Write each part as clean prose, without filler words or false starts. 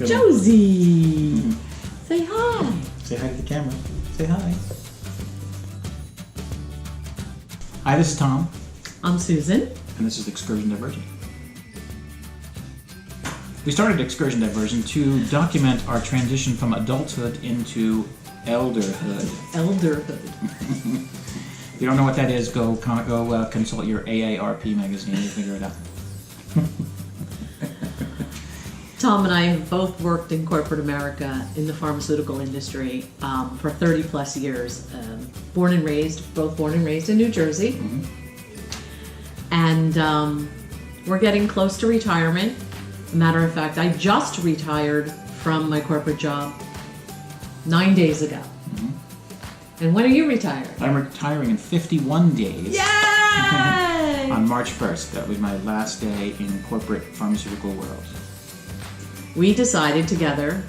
Josie! Say hi! Say hi to the camera. Say hi. Hi, this is Tom. I'm Susan. And this is Excursion Diversion. We started Excursion Diversion to document our transition from adulthood into elderhood. Elderhood. If you don't know what that is, go consult your AARP magazine and figure it out. Tom and I have both worked in corporate America in the pharmaceutical industry for 30 plus years. Both born and raised in New Jersey. Mm-hmm. And we're getting close to retirement. Matter of fact, I just retired from my corporate job 9 days ago. Mm-hmm. And when are you retired? I'm retiring in 51 days. Yay! On March 1st. That was my last day in corporate pharmaceutical world. We decided together,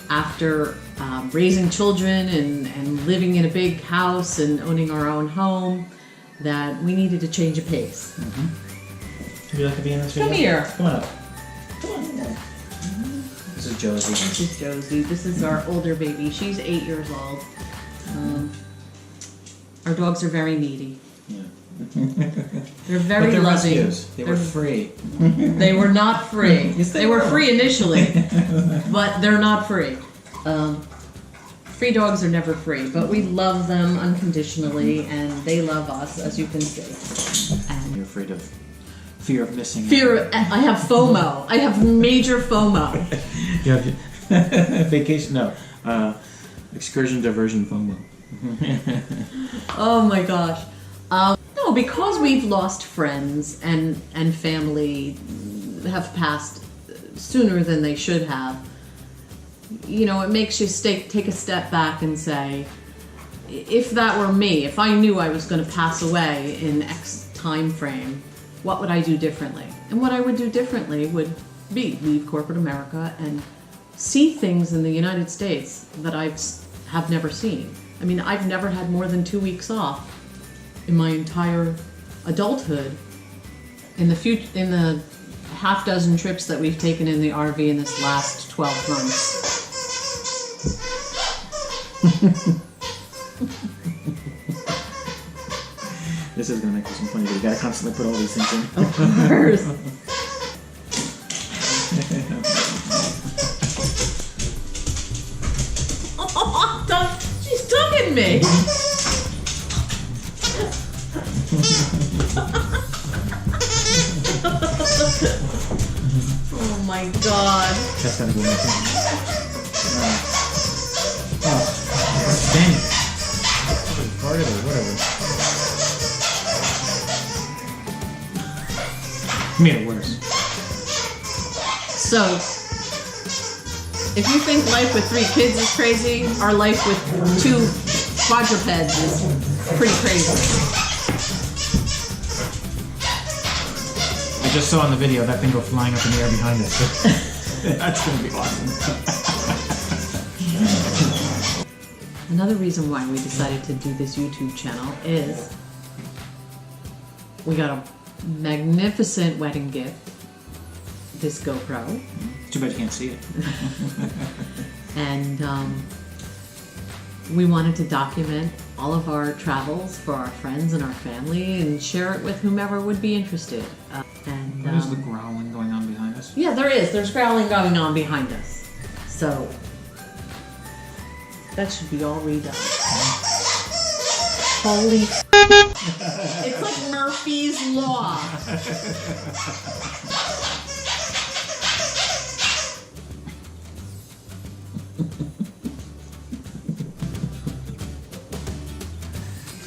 after raising children and living in a big house and owning our own home, that we needed to change a pace. Mm-hmm. Would you like to be in this video? Come here. Come on up. Come on in there. This is Josie. This is Josie. This is our older baby. She's 8 years old. Our dogs are very needy. Yeah. They're very but they're loving. rescues. They were free. They were not free. Yes, they were free initially, but they're not free. Free dogs are never free, but we love them unconditionally, and they love us, as you can see. And You're afraid of fear of missing out. I have FOMO. I have major FOMO. You have vacation? No. Excursion diversion FOMO. Oh my gosh. No, because we've lost friends and family have passed sooner than they should have. You know, it makes you take a step back and say, if that were me, if I knew I was going to pass away in X time frame, what would I do differently? And what I would do differently would be leave corporate America and see things in the United States that have never seen. I mean, I've never had more than 2 weeks off in my entire adulthood. In the half dozen trips that we've taken in the RV in this last 12 months. This is going to make for some funny, but you got to constantly put all these things in. Of course. She's tugging me. Oh my God. That's got to go in there. Dang it. Part of it, whatever. Made it worse. So, if you think life with 3 kids is crazy, our life with 2 quadrupeds is pretty crazy. I just saw in the video that thing go flying up in the air behind us. That's going to be awesome. Another reason why we decided to do this YouTube channel is we got a magnificent wedding gift, this GoPro. Too bad you can't see it. And we wanted to document all of our travels for our friends and our family and share it with whomever would be interested. What is the growling going on behind us? Yeah, there is. There's growling going on behind us. So that should be all redone. Holy it's like Murphy's Law.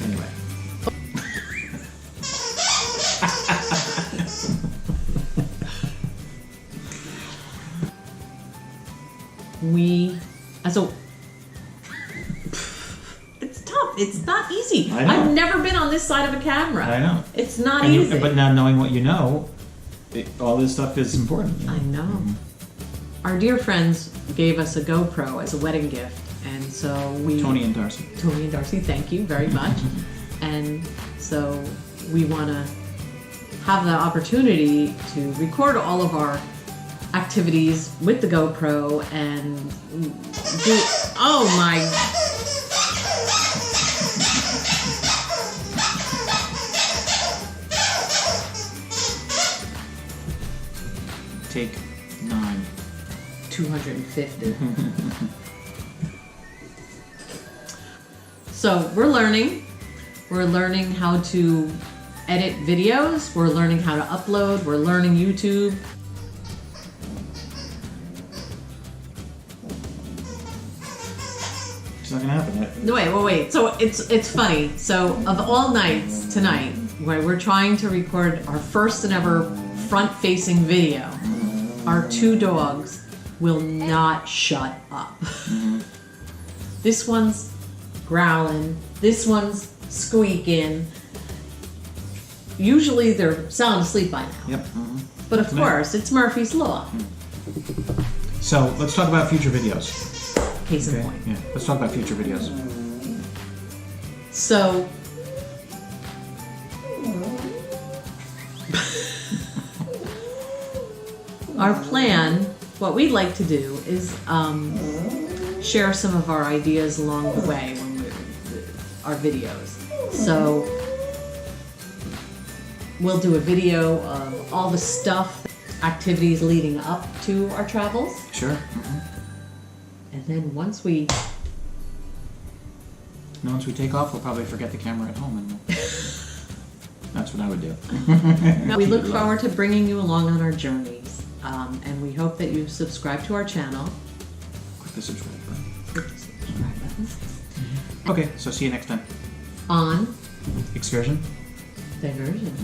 Anyway. It's tough. It's not easy. I know. I've never been on this side of a camera. I know. It's not easy. But now knowing what you know, all this stuff is important. I know. Our dear friends gave us a GoPro as a wedding gift, and so we... Tony and Darcy, thank you very much. And so we want to have the opportunity to record all of our activities with the GoPro and do. Oh my. Take 9. 250. So we're learning. We're learning how to edit videos. We're learning how to upload. We're learning YouTube. It's not gonna happen. No, wait. So it's funny. So of all nights tonight, where we're trying to record our first and ever front-facing video, our 2 dogs will not shut up. This one's growling. This one's squeaking. Usually they're sound asleep by now. Yep. But of course, it's Murphy's Law. So let's talk about future videos. Case in point. Yeah. Let's talk about future videos. So, our plan, what we'd like to do is share some of our ideas along the way when our videos. So, we'll do a video of all the stuff, activities leading up to our travels. Sure. And then once we take off, we'll probably forget the camera at home, and that's what I would do. we look forward to bringing you along on our journeys, and we hope that you subscribe to our channel. Click the subscribe button. Click the subscribe button. Okay, so see you next time. On Excursion. Diversion.